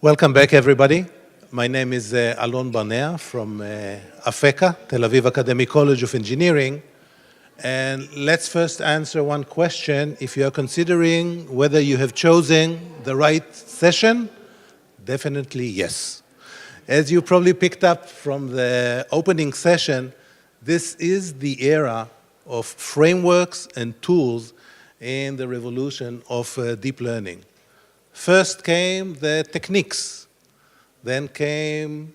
Welcome back, everybody. My name is Alon Barnea from AFECA, Tel Aviv Academic College of Engineering. And let's first answer one question. If you are considering whether you have chosen the right session, definitely yes. As you probably picked up from the opening session, this is the era of frameworks and tools in the revolution of deep learning. First came the techniques, then came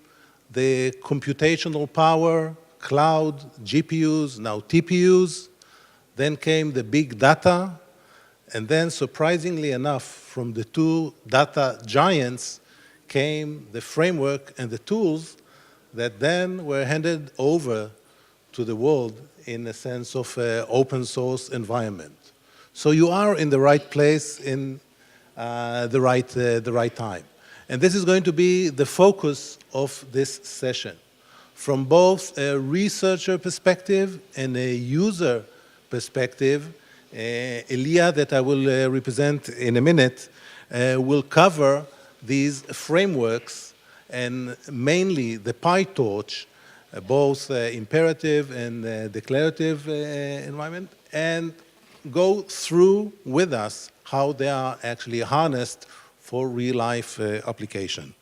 the computational power, cloud, GPUs, now TPUs, then came the big data, and then surprisingly enough, from the two data giants came the framework and the tools that then were handed over to the world in a sense of open source environment. So you are in the right place in the right time. And this is going to be the focus of this session. From both a researcher perspective and a user perspective, Elia, that I will represent in a minute, will cover these frameworks and mainly the PyTorch, both imperative and declarative environment, and go through with us how they are actually harnessed for real-life application.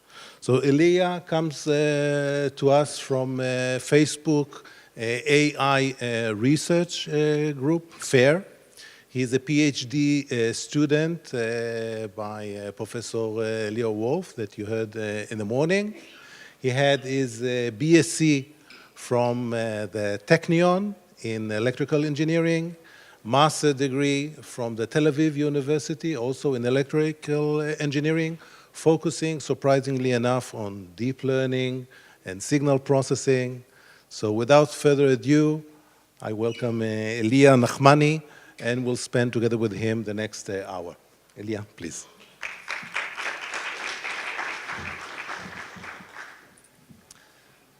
So Elia comes to us from Facebook AI research group, FAIR. He's a PhD student by Professor Leo Wolf that you heard in the morning. He had his BSc from the Technion in electrical engineering, master degree from the Tel Aviv University, also in electrical engineering, focusing, surprisingly enough, on deep learning and signal processing. So without further ado, I welcome Elia Nachmani, and we'll spend together with him the next hour. Elia, please.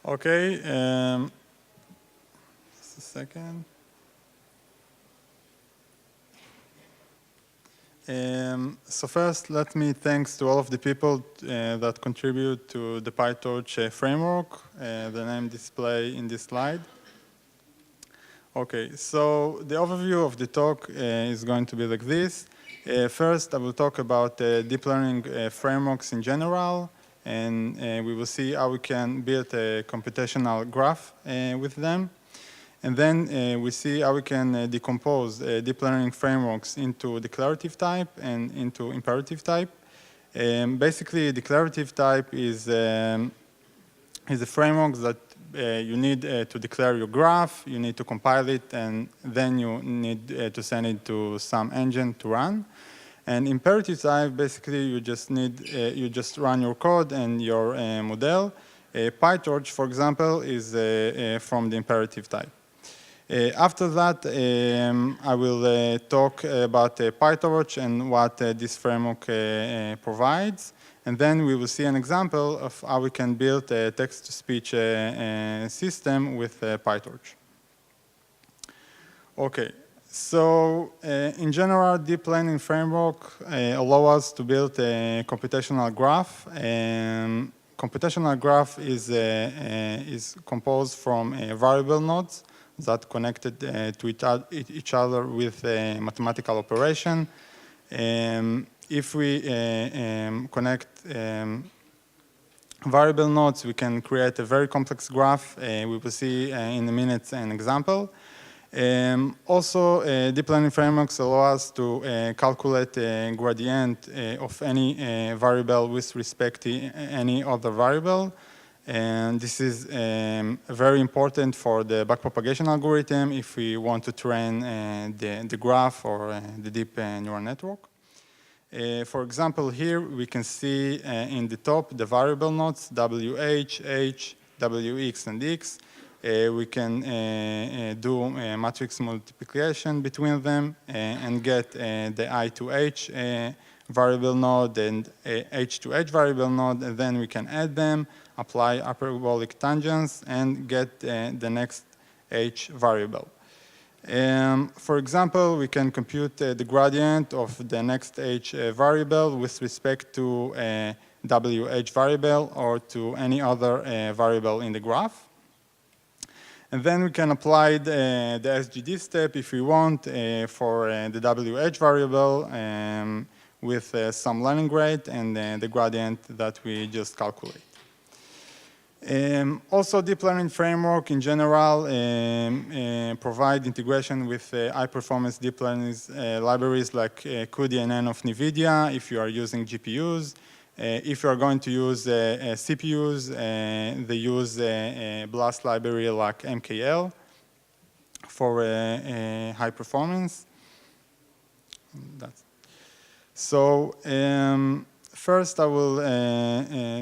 Okay, just a second. So first, let me thanks to all of the people that contribute to the PyTorch framework, the name display in this slide. Okay, so the overview of the talk is going to be like this. First, I will talk about deep learning frameworks in general, and we will see how we can build a computational graph with them. And then we see how we can decompose deep learning frameworks into declarative type and into imperative type. Basically, declarative type is a framework that you need to declare your graph, you need to compile it, and then you need to send it to some engine to run. And imperative type, basically, you just run your code and your model. PyTorch, for example, is from the imperative type. After that, I will talk about PyTorch and what this framework provides. And then we will see an example of how we can build a text-to-speech system with PyTorch. Okay, so in general, deep learning framework allow us to build a computational graph. Computational graph is composed from variable nodes that connected to each other with a mathematical operation. If we connect variable nodes, we can create a very complex graph. We will see in a minute an example. Also, deep learning frameworks allow us to calculate a gradient of any variable with respect to any other variable. And this is very important for the backpropagation algorithm if we want to train the graph or the deep neural network. For example, here we can see in the top the variable nodes WH, H, WX, and X. We can do matrix multiplication between them and get the I to H variable node and H to H variable node, and then we can add them, apply hyperbolic tangents, and get the next H variable. For example, we can compute the gradient of the next H variable with respect to WH variable or to any other variable in the graph. And then we can apply the SGD step if we want for the WH variable with some learning rate and the gradient that we just calculate. Also, deep learning framework in general provide integration with high-performance deep learning libraries like cuDNN of NVIDIA if you are using GPUs. If you are going to use CPUs, they use a BLAST library like MKL for high performance. So first I will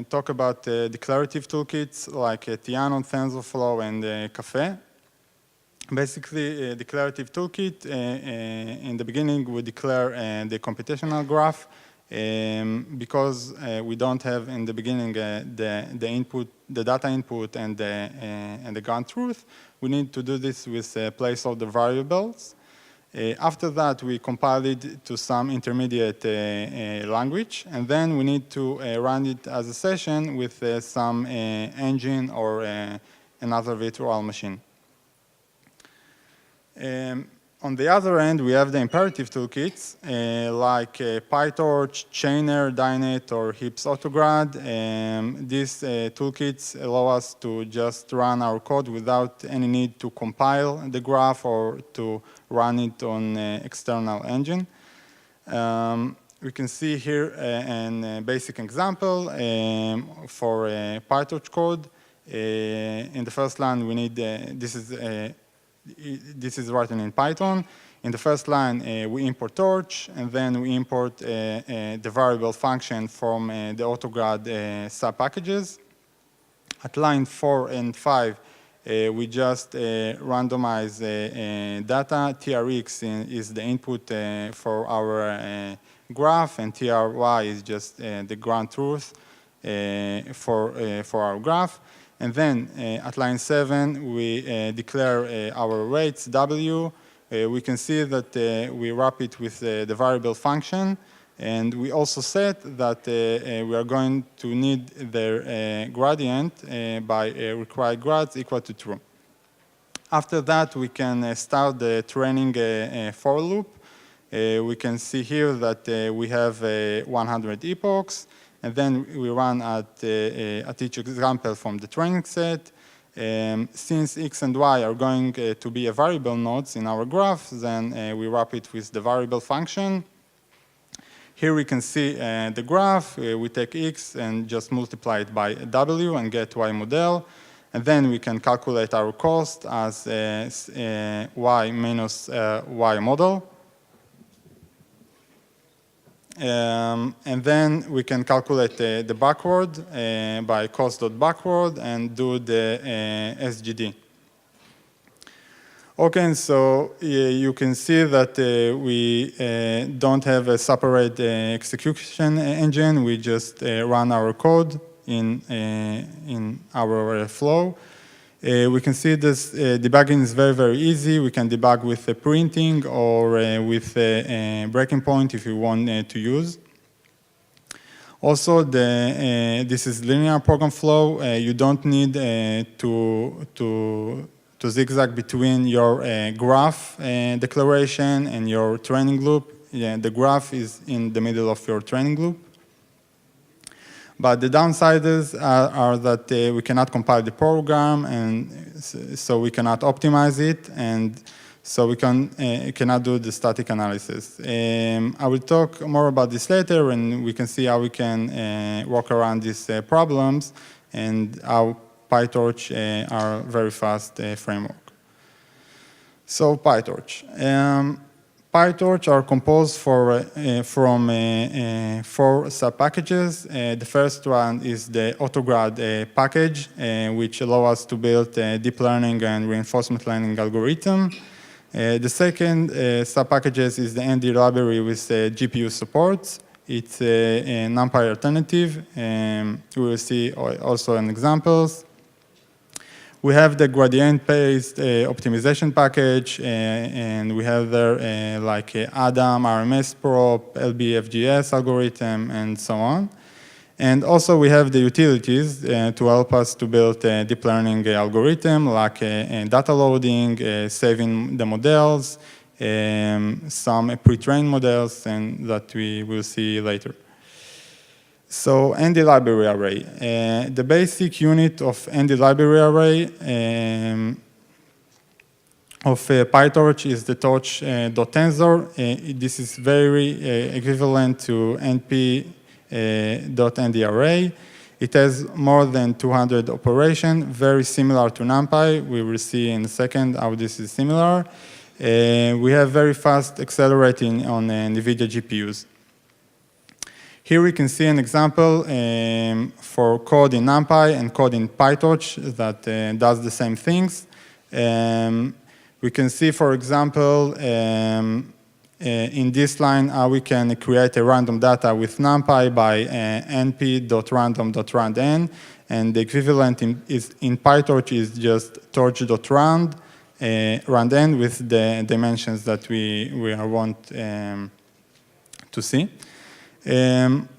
talk about declarative toolkits like Tiano, TensorFlow, and Caffe. Basically, a declarative toolkit, in the beginning we declare the computational graph. Because we don't have in the beginning the input, the data input, and the ground truth, we need to do this with placeholder variables. After that, we compile it to some intermediate language, and then we need to run it as a session with some engine or another virtual machine. On the other end, we have the imperative toolkits like PyTorch, Chainer, Dynet, or Heaps Autograd. These toolkits allow us to just run our code without any need to compile the graph or to run it on external engine. We can see here a basic example for PyTorch code. In the first line, we need this is written in Python. In the first line, we import torch, and then we import the variable function from the Autograd sub-packages. At line 4 and 5, we just randomize data. TRX is the input for our graph, and TRY is just the ground truth for our graph. And then at line 7, we declare our weights W. We can see that we wrap it with the variable function, and we also set that we are going to need the gradient by required grads equal to true. After that, we can start the training for loop. We can see here that we have 100 epochs. And then we run at each example from the training set. Since x and y are going to be a variable nodes in our graph, then we wrap it with the variable function. Here we can see the graph. We take x and just multiply it by w and get y model. And then we can calculate our cost as y minus y model. And then we can calculate the backward by cost.backward and do the SGD. Okay, so you can see that we don't have a separate execution engine. We just run our code in our flow. We can see this debugging is very, very easy. We can debug with printing or with a breaking point if you want to use. Also, this is linear program flow. You don't need to zigzag between your graph declaration and your training loop. Yeah, the graph is in the middle of your training loop. But the downsides are that we cannot compile the program, and so we cannot optimize it, and so we cannot do the static analysis. I will talk more about this later, and we can see how we can work around these problems and how PyTorch are very fast framework. So PyTorch. PyTorch are composed from 4 sub-packages. The first one is the Autograd package, which allows us to build deep learning and reinforcement learning algorithm. The second sub-packages is the ND library with GPU support. It's a NumPy alternative. We will see also in examples. We have the gradient-based optimization package, and we have there like Adam, RMS prop, LBFGS algorithm, and so on. And also we have the utilities to help us to build a deep learning algorithm like data loading, saving the models, some pre-trained models, and that we will see later. So ND library array. The basic unit of ND library array of PyTorch is the torch.tensor. This is very equivalent to np.nd array. It has more than 200 operations, very similar to NumPy. We will see in a second how this is similar. We have very fast accelerating on NVIDIA GPUs. Here we can see an example for code in NumPy and code in PyTorch that does the same things. We can see, for example, in this line how we can create a random data with NumPy by np.random.randn, and the equivalent in PyTorch is just torch.rand, randn with the dimensions that we want to see.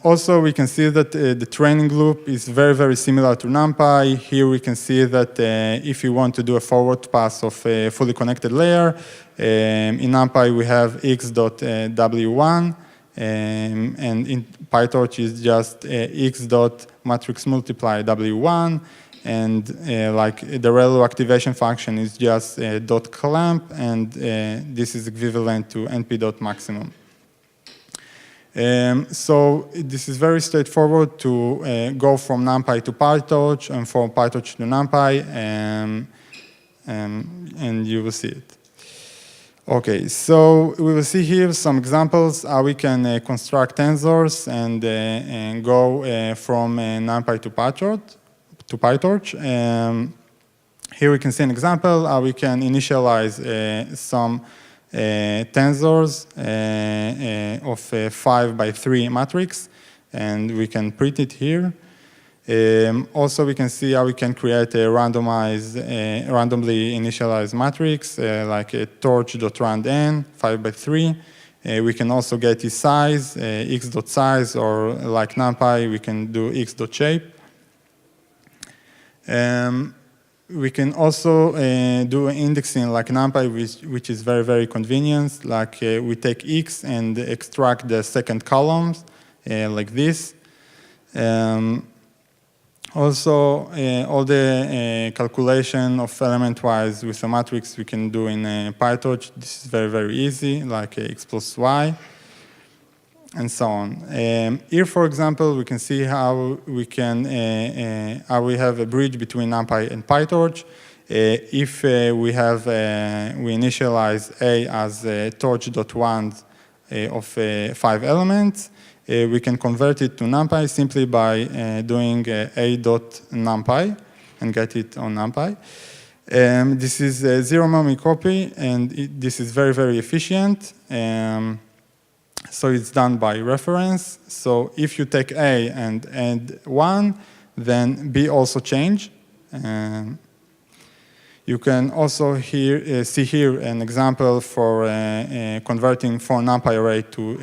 Also, we can see that the training loop is very, very similar to NumPy. Here we can see that if you want to do a forward pass of a fully connected layer, in NumPy we have x.w1, and in PyTorch is just x.matrix multiply w1, and like the ReLU activation function is just .clamp, and this is equivalent to np.maximum. So this is very straightforward to go from NumPy to PyTorch and from PyTorch to NumPy, and you will see it. Okay, so we will see here some examples how we can construct tensors and go from NumPy to PyTorch. Here we can see an example how we can initialize some tensors of 5x3 matrix, and we can print it here. Also, we can see how we can create a randomly initialized matrix like a torch.randn 5x3. We can also get its size, x.size, or like NumPy, we can do x.shape. We can also do indexing like NumPy, which is very, very convenient. Like we take x and extract the second columns like this. Also, all the calculation of element-wise with a matrix we can do in PyTorch. This is very, very easy, like x plus y, and so on. Here, for example, we can see how we can how we have a bridge between NumPy and PyTorch. If we initialize A as torch.1 of 5 elements, we can convert it to NumPy simply by doing a.numpy and get it on NumPy. This is a zero-memory copy, and this is very, very efficient. So it's done by reference. So if you take A and add 1, then B also change. You can also see here an example for converting from NumPy array to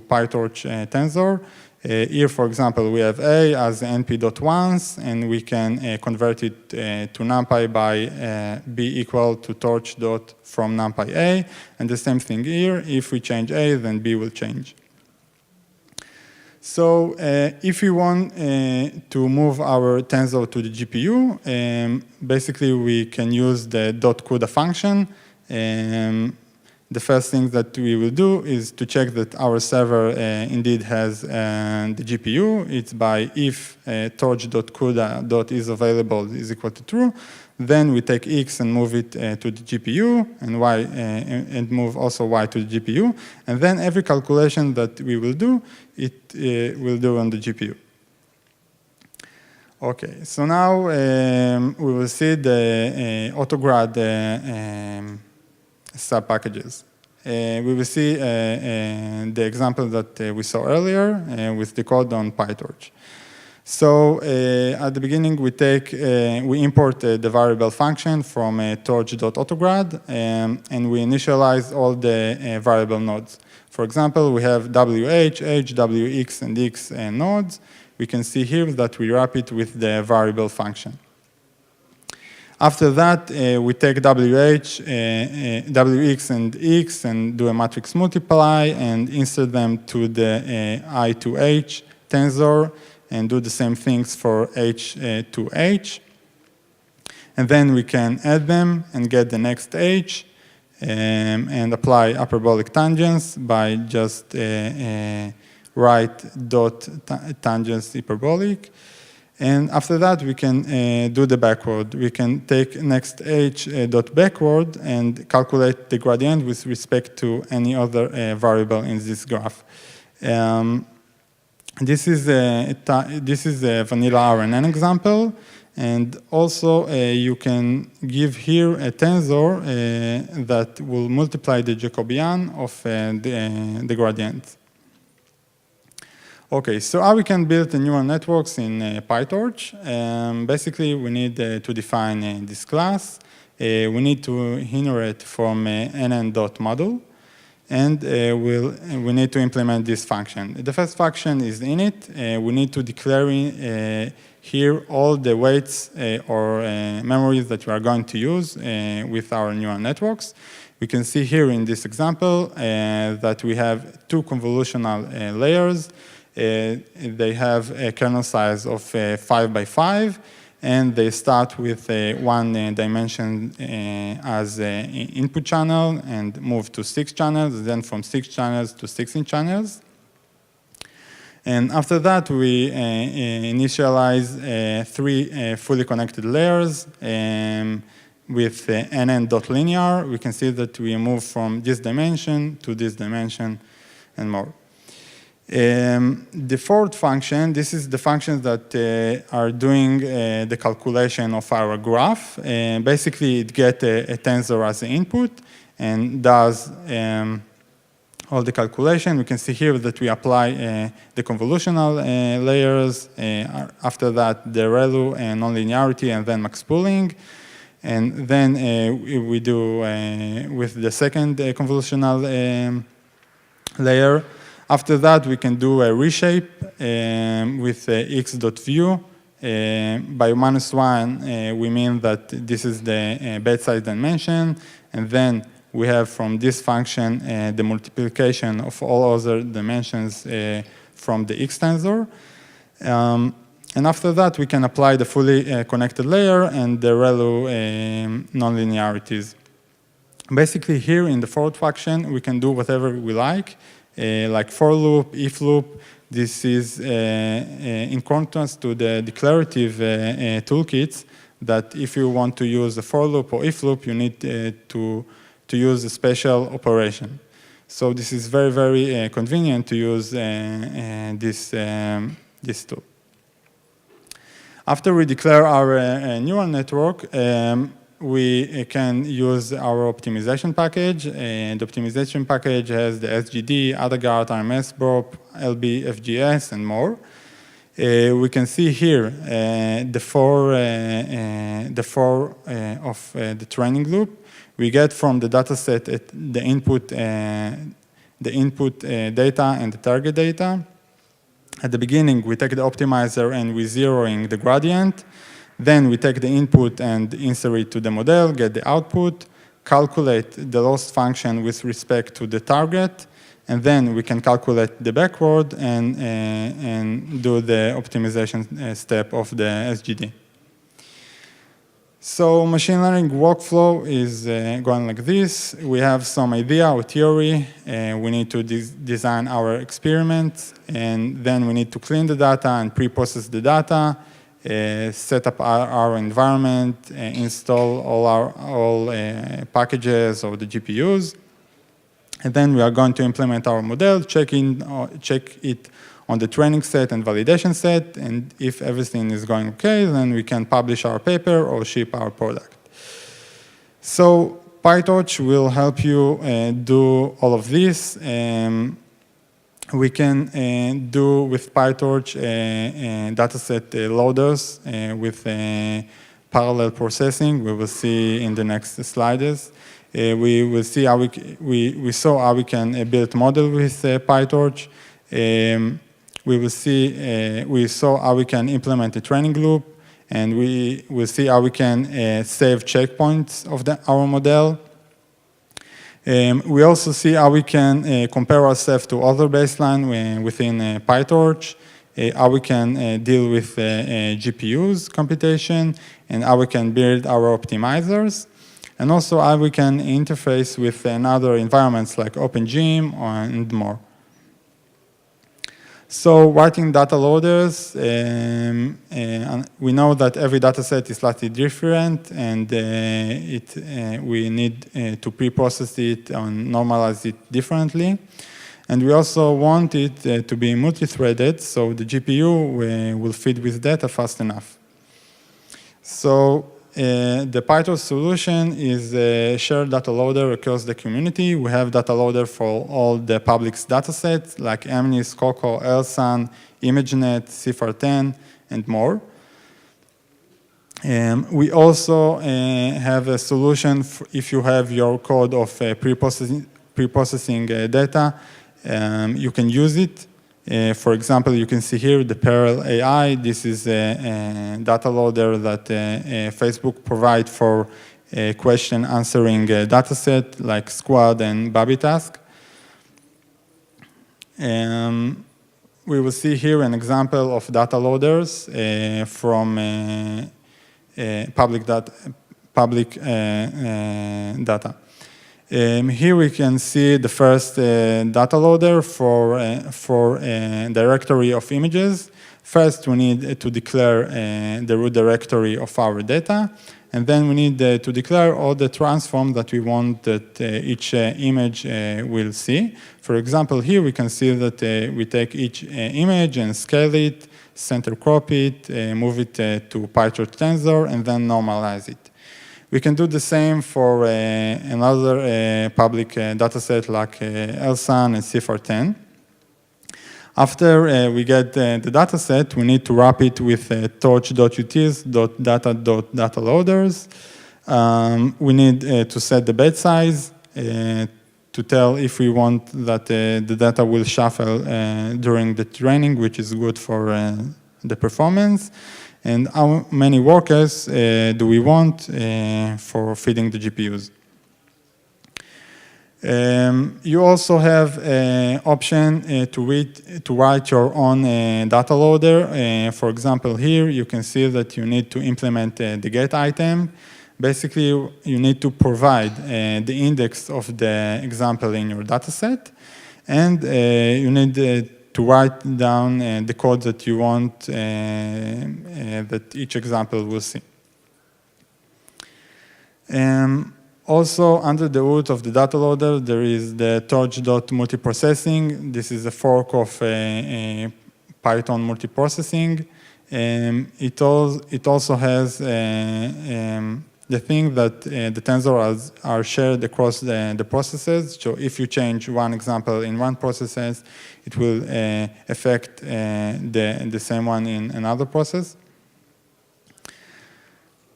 PyTorch tensor. Here, for example, we have A as np.1s, and we can convert it to NumPy by B equal to torch dot from NumPy A. And the same thing here. If we change A, then B will change. So if we want to move our tensor to the GPU, basically we can use the .CUDA function. The first thing that we will do is to check that our server indeed has the GPU. It's by if torch.cuda.is available is equal to true. Then we take x and move it to the GPU, and y and move also y to the GPU. And then every calculation that we will do, it will do on the GPU. Okay, so now we will see the AutoGrad sub-packages. We will see the example that we saw earlier with the code on PyTorch. So at the beginning, we import the variable function from torch.autograd, and we initialize all the variable nodes. For example, we have WH, H, WX, and X nodes. We can see here that we wrap it with the variable function. After that, we take WH, WX, and X and do a matrix multiply and insert them to the I to H tensor and do the same things for H to H. And then we can add them and get the next H and apply hyperbolic tangents by just write dot tangents hyperbolic. And after that, we can do the backward. We can take next H dot backward and calculate the gradient with respect to any other variable in this graph. This is a vanilla RNN example. And also, you can give here a tensor that will multiply the Jacobian of the gradient. Okay, so how we can build the neural networks in PyTorch? Basically, we need to define this class. We need to inherit from nn.model. And we need to implement this function. The first function is init. We need to declare here all the weights or memories that we are going to use with our neural networks. We can see here in this example that we have two convolutional layers. They have a kernel size of 5 by 5, and they start with one dimension as an input channel and move to 6 channels, then from 6 channels to 16 channels. And after that, we initialize 3 fully connected layers with nn.linear. We can see that we move from this dimension to this dimension and more. The fourth function, this is the functions that are doing the calculation of our graph. Basically, it gets a tensor as an input and does all the calculation. We can see here that we apply the convolutional layers. After that, the ReLU and nonlinearity, and then max pooling. And then we do with the second convolutional layer. After that, we can do a reshape with x.view. By -1, we mean that this is the bedside dimension, and then we have from this function the multiplication of all other dimensions from the x tensor. And after that, we can apply the fully connected layer and the ReLU nonlinearities. Basically, here in the fourth function, we can do whatever we like for loop, if loop. This is in contrast to the declarative toolkits that if you want to use a for loop or if loop, you need to use a special operation. So this is very, very convenient to use this tool. After we declare our neural network, we can use our optimization package. And the optimization package has the SGD, AdaGart, RMS, BROP, LB, FGS, and more. We can see here the four of the training loop. We get from the dataset the input data and the target data. At the beginning, we take the optimizer and we're zeroing the gradient. Then we take the input and insert it to the model, get the output, calculate the loss function with respect to the target, and then we can calculate the backward and do the optimization step of the SGD. So machine learning workflow is going like this. We have some idea or theory. We need to design our experiments, and then we need to clean the data and pre-process the data, set up our environment, install all packages of the GPUs, and then we are going to implement our model, check it on the training set and validation set, and if everything is going okay, then we can publish our paper or ship our product. So PyTorch will help you do all of this. We can do with PyTorch dataset loaders with parallel processing. We will see in the next slides. We will see how we saw how we can build model with PyTorch. We saw how we can implement a training loop, and we will see how we can save checkpoints of our model. We also see how we can compare ourselves to other baseline within PyTorch, how we can deal with GPUs computation, and how we can build our optimizers, and also how we can interface with other environments like OpenGym and more. So writing data loaders, we know that every data set is slightly different, and we need to pre-process it and normalize it differently. And we also want it to be multi-threaded, so the GPU will feed with data fast enough. So the PyTorch solution is a shared data loader across the community. We have data loader for all the public datasets like MNIST, COCO, LSAN, ImageNet, CIFAR10, and more. We also have a solution if you have your code of pre-processing data. You can use it. For example, you can see here the Perl AI. This is a data loader that Facebook provide for a question answering data set like Squad and Babytask. We will see here an example of data loaders from public data. Here we can see the first data loader for a directory of images. First, we need to declare the root directory of our data, and then we need to declare all the transforms that we want that each image will see. For example, here we can see that we take each image and scale it, center crop it, move it to PyTorch Tensor, and then normalize it. We can do the same for another public dataset like LSAN and CIFAR10. After we get the dataset, we need to wrap it with torch.utils.data.data loaders. We need to set the bed size to tell if we want that the data will shuffle during the training, which is good for the performance. And how many workers do we want for feeding the GPUs? You also have an option to write your own data loader. For example, here you can see that you need to implement the get item. Basically, you need to provide the index of the example in your dataset, and you need to write down the code that you want that each example will see. Also, under the hood of the data loader, there is the torch.multiprocessing. This is a fork of Python multiprocessing. It also has the thing that the tensors are shared across the processes. So if you change one example in one process, it will affect the same one in another process.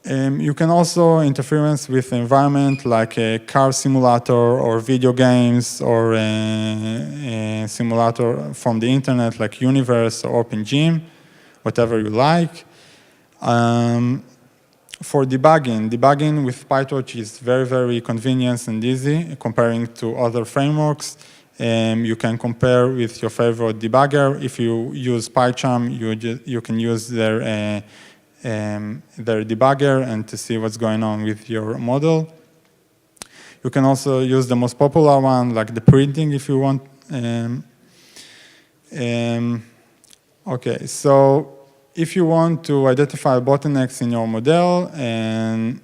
You can also interference with the environment like a car simulator or video games or a simulator from the internet like Universe or OpenGym, whatever you like. For debugging with PyTorch is very, very convenient and easy comparing to other frameworks. You can compare with your favorite debugger. If you use PyCharm, you can use their debugger and to see what's going on with your model. You can also use the most popular one, like the printing, if you want. Okay, so if you want to identify bottlenecks in your model, and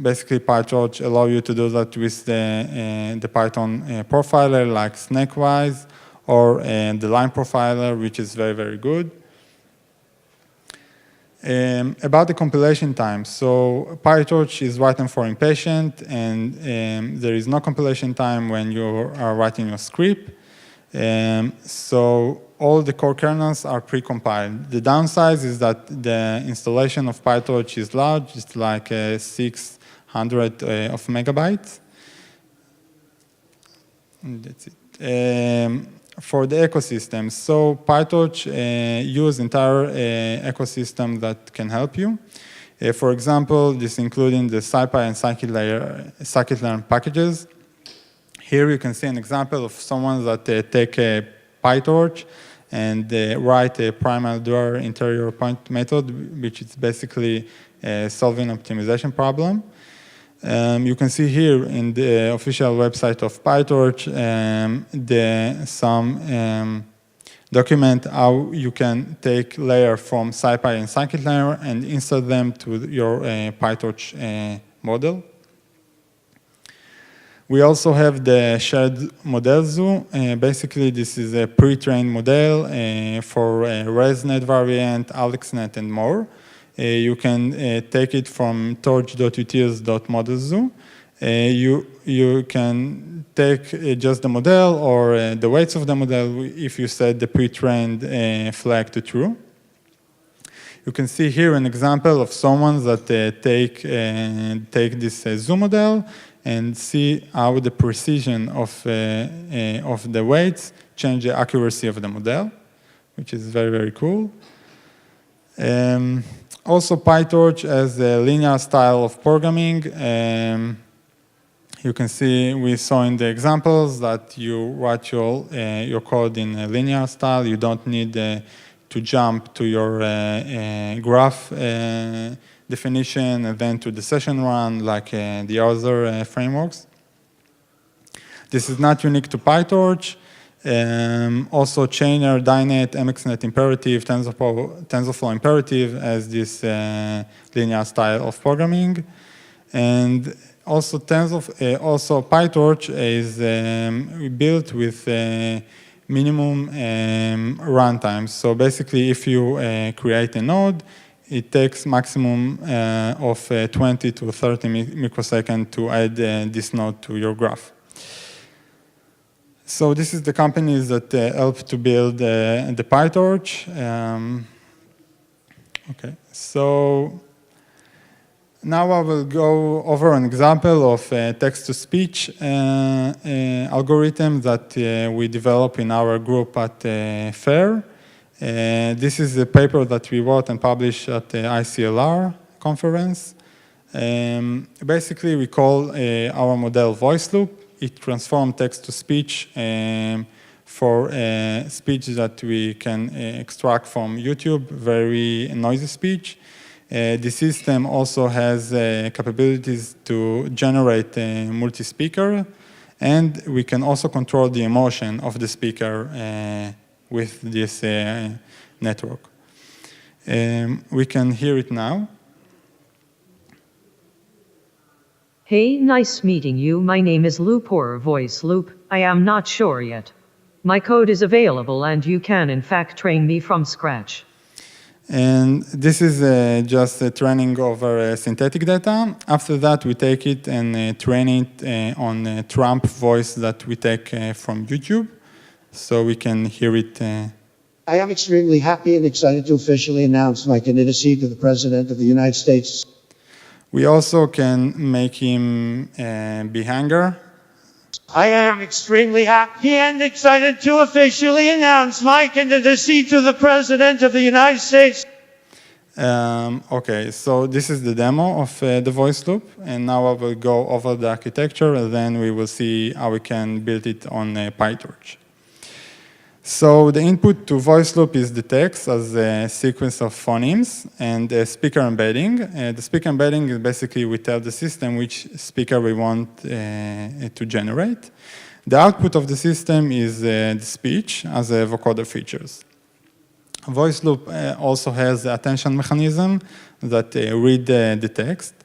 basically PyTorch allow you to do that with the Python profiler like Snakewise or the line profiler, which is very, very good. About the compilation time, so PyTorch is written for impatient, and there is no compilation time when you are writing your script. So all the core kernels are pre-compiled. The downside is that the installation of PyTorch is large. It's like 600 100 of megabytes. And that's it. For the ecosystem, so PyTorch use entire ecosystem that can help you. For example, this including the SciPy and scikit-learn packages. Here you can see an example of someone that take a PyTorch and write a primal door interior point method, which is basically solving an optimization problem. You can see here in the official website of PyTorch some document how you can take layer from SciPy and scikit-learn and insert them to your PyTorch model. We also have the shared model zoo. Basically, this is a pre-trained model for ResNet variant, AlexNet, and more. You can take it from torch.utils.modelzoo. You can take just the model or the weights of the model if you set the pre-trained flag to true. You can see here an example of someone that take this zoo model and see how the precision of the weights change the accuracy of the model, which is very, very cool. Also, PyTorch has a linear style of programming. You can see we saw in the examples that you write your code in a linear style. You don't need to jump to your graph definition and then to the session run like the other frameworks. This is not unique to PyTorch. Also, Chainer, Dynet, MXNet Imperative, TensorFlow Imperative as this linear style of programming. And also, PyTorch is built with minimum runtime. So basically, if you create a node, it takes maximum of 20 to 30 microseconds to add this node to your graph. So this is the companies that help to build the PyTorch. Okay, so now I will go over an example of text-to-speech algorithm that we developed in our group at FAIR. This is a paper that we wrote and published at the ICLR conference. Basically, we call our model voice loop. It transforms text-to-speech for speech that we can extract from YouTube, very noisy speech. The system also has capabilities to generate multi-speaker, and we can also control the emotion of the speaker with this network. We can hear it now. Hey, nice meeting you. My name is Loop or Voice Loop. I am not sure yet. My code is available and you can in fact train me from scratch. And this is just a training over synthetic data. After that, we take it and train it on Trump voice that we take from YouTube, so we can hear it. I am extremely happy and excited to officially announce my candidacy to the President of the United States. We also can make him be hanger. I am extremely happy and excited to officially announce my candidacy to the President of the United States. Okay, so this is the demo of the voice loop, and now I will go over the architecture, and then we will see how we can build it on PyTorch. So the input to voice loop is the text as a sequence of phonemes and a speaker embedding. The speaker embedding is basically we tell the system which speaker we want to generate. The output of the system is the speech as a vocoder features. Voice loop also has the attention mechanism that read the text.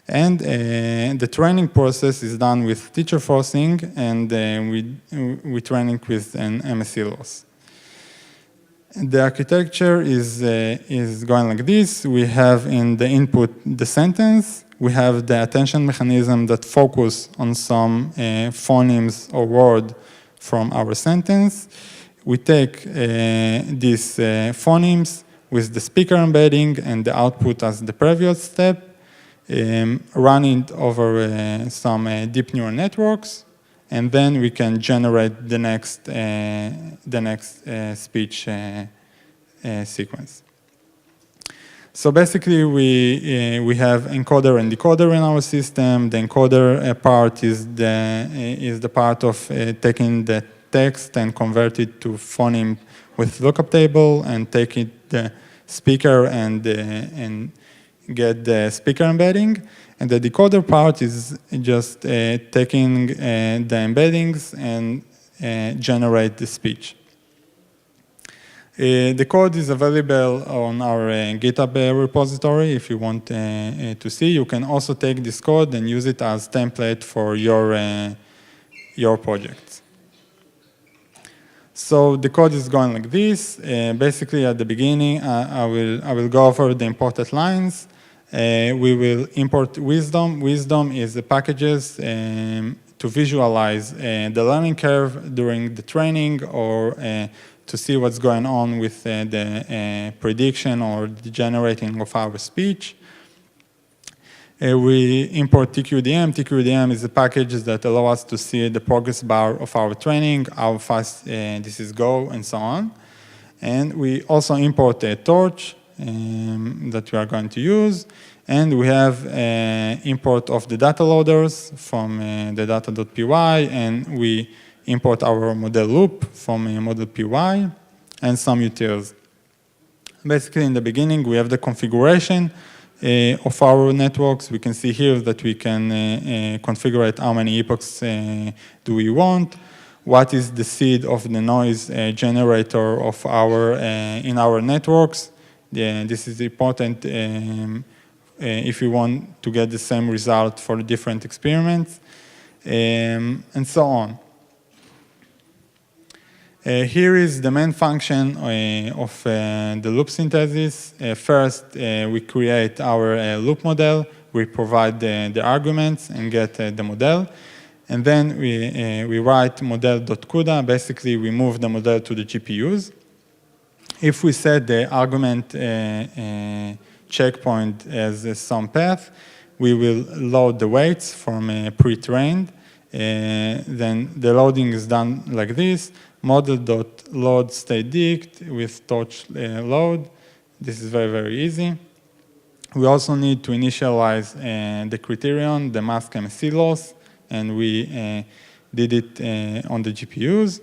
And the training process is done with teacher forcing, and we train it with an MSE loss. The architecture is going like this. We have in the input the sentence. We have the attention mechanism that focus on some phonemes or word from our sentence. We take these phonemes with the speaker embedding and the output as the previous step. run it over some deep neural networks, and then we can generate the next speech sequence. So basically, we have encoder and decoder in our system. The encoder part is the part of taking the text and convert it to phoneme with lookup table, and take it the speaker and get the speaker embedding. And the decoder part is just taking the embeddings and generate the speech. The code is available on our GitHub repository if you want to see. You can also take this code and use it as template for your projects. So the code is going like this. Basically, at the beginning, I will go over the imported lines. We will import Wisdom. Wisdom is the packages to visualize the learning curve during the training, or to see what's going on with the prediction or the generating of our speech. We import TQDM. TQDM is a package that allows us to see the progress bar of our training, how fast this is go, and so on. And we also import a torch that we are going to use. And we have import of the data loaders from the data.py, and we import our model loop from model.py, and some utils. Basically, in the beginning, we have the configuration of our networks. We can see here that we can configure how many epochs do we want, what is the seed of the noise generator of our in our networks. This is important if you want to get the same result for different experiments, and so on. Here is the main function of the loop synthesis. First, we create our loop model. We provide the arguments and get the model. And then we write model.CUDA. Basically, we move the model to the GPUs. If we set the argument checkpoint as some path, we will load the weights from pre-trained. Then the loading is done like this. Model.load state dict with torch load. This is very, very easy. We also need to initialize the criterion, the mask MSC loss, and we did it on the GPUs.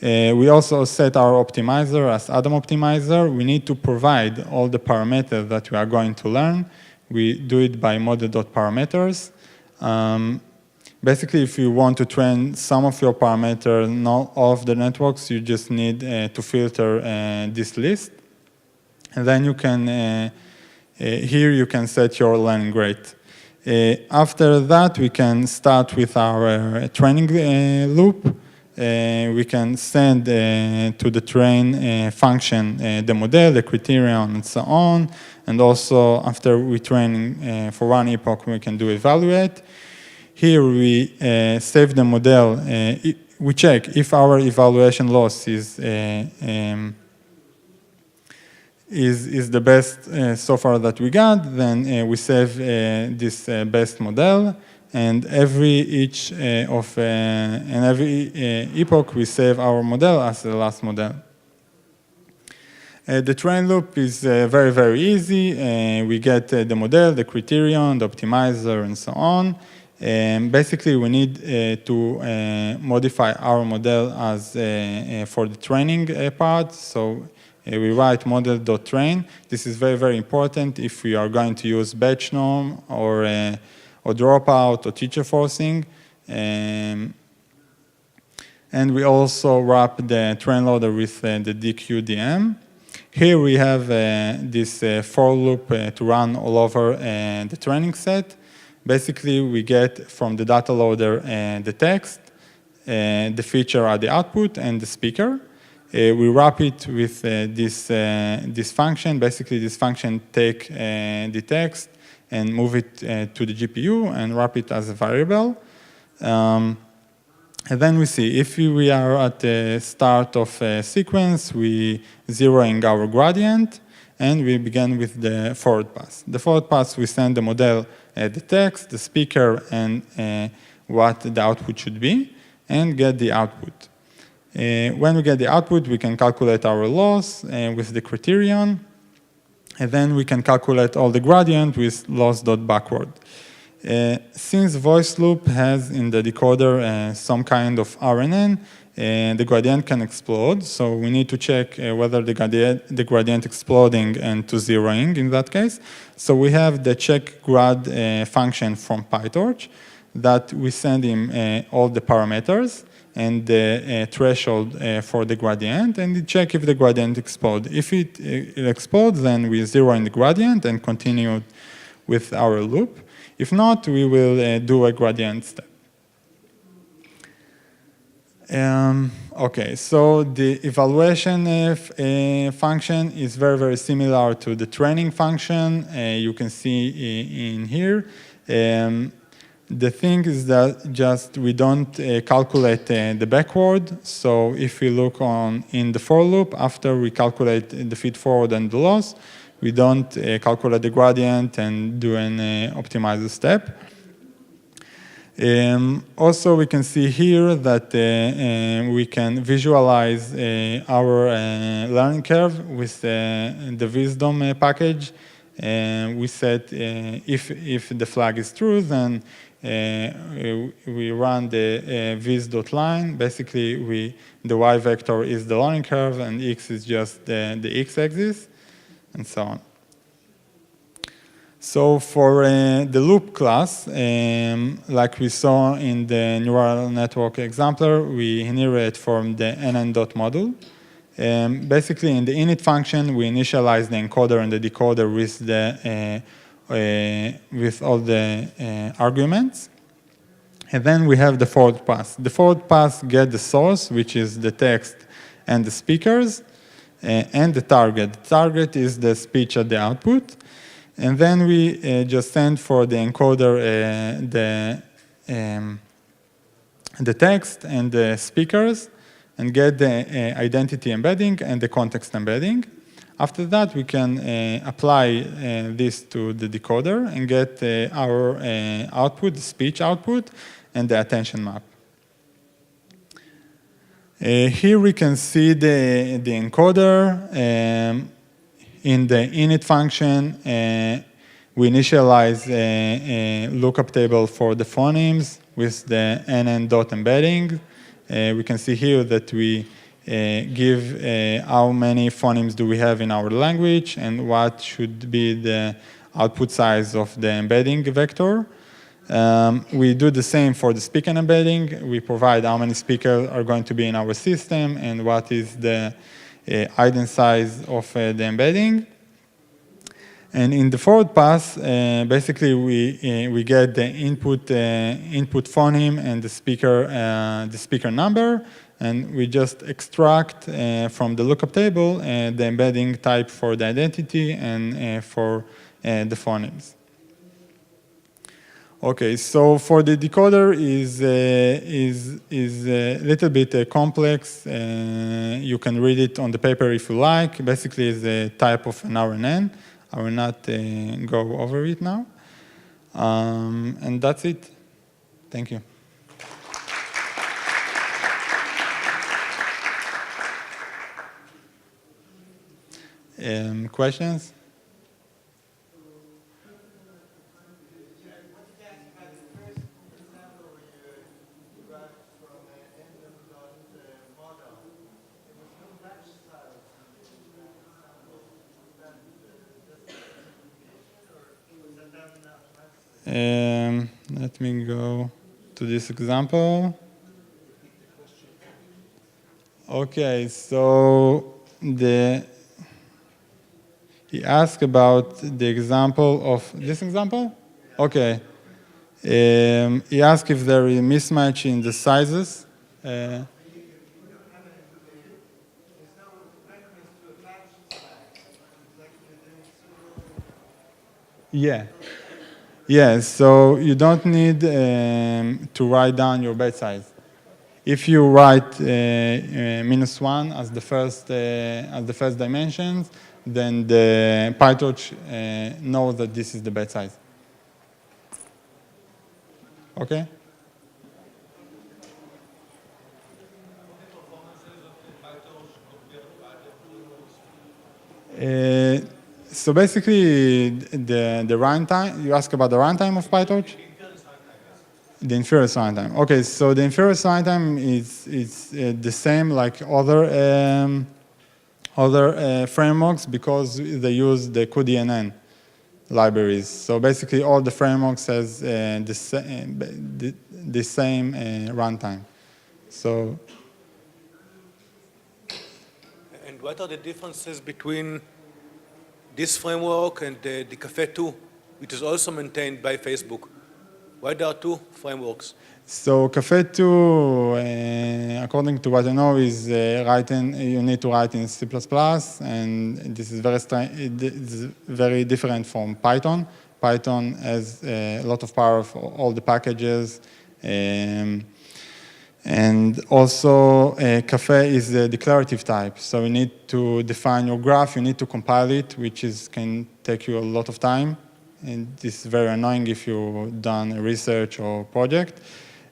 We also set our optimizer as Atom optimizer. We need to provide all the parameters that we are going to learn. We do it by model.parameters. Basically, if you want to train some of your parameters, not all of the networks, you just need to filter this list. And then you can, here you can set your learning rate. After that, we can start with our training loop. We can send to the train function the model, the criterion, and so on. And also, after we train for one epoch, we can do evaluate. Here we save the model. We check if our evaluation loss is the best so far that we got. Then we save this best model, and every epoch we save our model as the last model. The train loop is very, very easy. We get the model, the criterion, the optimizer, and so on. Basically, we need to modify our model as for the training part. So we write model.train. This is very, very important if we are going to use batch norm or dropout or teacher forcing. And we also wrap the train loader with the DQDM. Here we have this for loop to run all over the training set. Basically, we get from the data loader the text, the feature at the output, and the speaker. We wrap it with this function. Basically, this function take the text and move it to the GPU and wrap it as a variable. And then we see if we are at the start of a sequence, we zeroing our gradient. And we begin with the forward pass. The forward pass, we send the model the text, the speaker, and what the output should be, and get the output. When we get the output, we can calculate our loss with the criterion, and then we can calculate all the gradient with loss.backward. Since voice loop has in the decoder some kind of RNN, the gradient can explode, so we need to check whether the gradient exploding and to zeroing in that case. So we have the check grad function from PyTorch that we send him all the parameters and the threshold for the gradient, and we check if the gradient explodes. If it explodes, then we zero in the gradient and continue with our loop. If not, we will do a gradient step. Okay, so the evaluation function is very, very similar to the training function you can see in here. The thing is that just we don't calculate the backward. So if we look in the for loop, after we calculate the feed forward and the loss, we don't calculate the gradient and do an optimizer step. Also, we can see here that we can visualize our learning curve with the wisdom package. We set if the flag is true, then we run the vis.line. Basically, the y vector is the learning curve, and x is just the x-axis, and so on. So for the loop class, like we saw in the neural network example, we inherit from the nn.module. Basically, in the init function, we initialize the encoder and the decoder with all the arguments. And then we have the forward pass. The forward pass gets the source, which is the text and the speakers, and the target. The target is the speech at the output. And then we just send for the encoder the text and the speakers and get the identity embedding and the context embedding. After that, we can apply this to the decoder and get our output, the speech output, and the attention map. Here we can see the encoder. In the init function, we initialize a lookup table for the phonemes with the nn.embedding. We can see here that we give how many phonemes do we have in our language and what should be the output size of the embedding vector. We do the same for the speaker embedding. We provide how many speakers are going to be in our system and what is the ident size of the embedding. And in the forward pass, basically we get the input phoneme and the speaker number, and we just extract from the lookup table the embedding type for the identity and for the phonemes. Okay, so for the decoder is a little bit complex. You can read it on the paper if you like. Basically, it's a type of an RNN. I will not go over it now. And that's it. Thank you. Questions? Let me go to this example. Okay, so he asked about the example of this example. Okay, he asked if there is a mismatch in the sizes. Yeah. Yes, so you don't need to write down your bed size. If you write -1 as the first dimensions, then the PyTorch knows that this is the batch size. Okay? So basically, the runtime, you ask about the runtime of PyTorch? The inference runtime. Okay, so the inference runtime is the same like other frameworks because they use the cuDNN libraries. So basically, all the frameworks has the same runtime. So. And what are the differences between this framework and the Caffe 2, which is also maintained by Facebook? Why there are two frameworks? So Caffe 2, according to what I know, is you need to write in C++, and this is very different from Python. Python has a lot of power for all the packages. And also, Caffe is a declarative type. So you need to define your graph, you need to compile it, which can take you a lot of time. And this is very annoying if you've done research or project.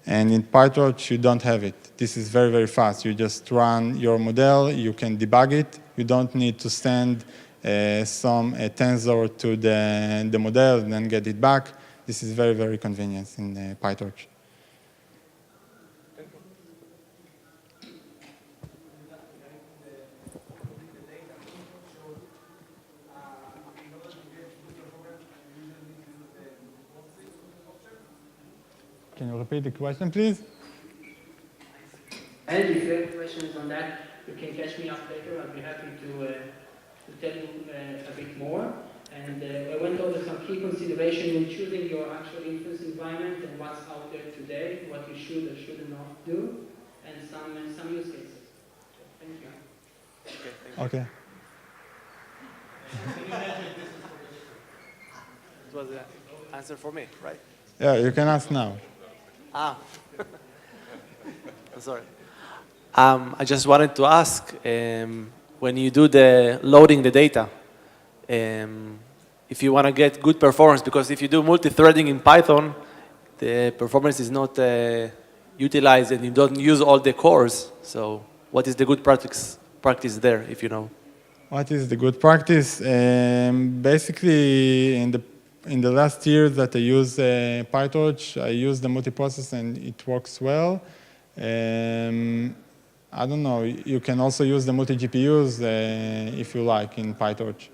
And in PyTorch, you don't have it. This is very, very fast. You just run your model, you can debug it. You don't need to send some tensor to the model and then get it back. This is very, very convenient in PyTorch. Can you repeat the question, please? And if you have questions on that, you can catch me up later. I'll be happy to tell you a bit more. And I went over some key consideration when choosing your actual inference environment and what's out there today, what you should or should not do, and some use cases. Thank you. Okay. It was the answer for me, right? Yeah, you can ask now. I'm sorry. I just wanted to ask, when you do the loading the data, if you want to get good performance, because if you do multi-threading in Python, the performance is not utilized and you don't use all the cores. So what is the good practice there, if you know? What is the good practice? Basically, in the last year that I use PyTorch, I use the multiprocess and it works well. I don't know, you can also use the multi-GPUs if you like in PyTorch.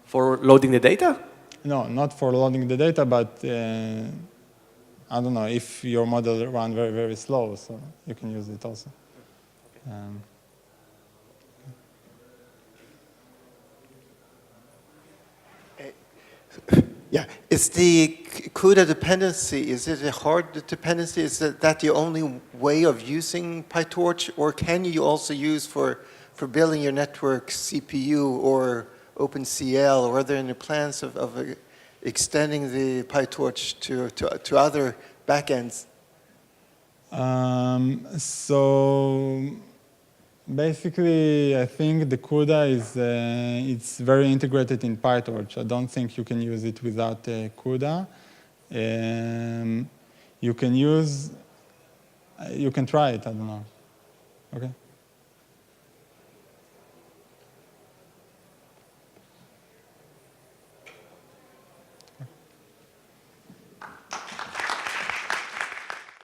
For loading the data? No, not for loading the data, but I don't know, if your model runs very, very slow, so you can use it also. Yeah, is the CUDA dependency, is it a hard dependency? Is that the only way of using PyTorch, or can you also use for building your network CPU or OpenCL, or are there any plans of extending the PyTorch to other backends? So basically, I think the CUDA is it's very integrated in PyTorch. I don't think you can use it without CUDA. You can try it. I don't know. Okay.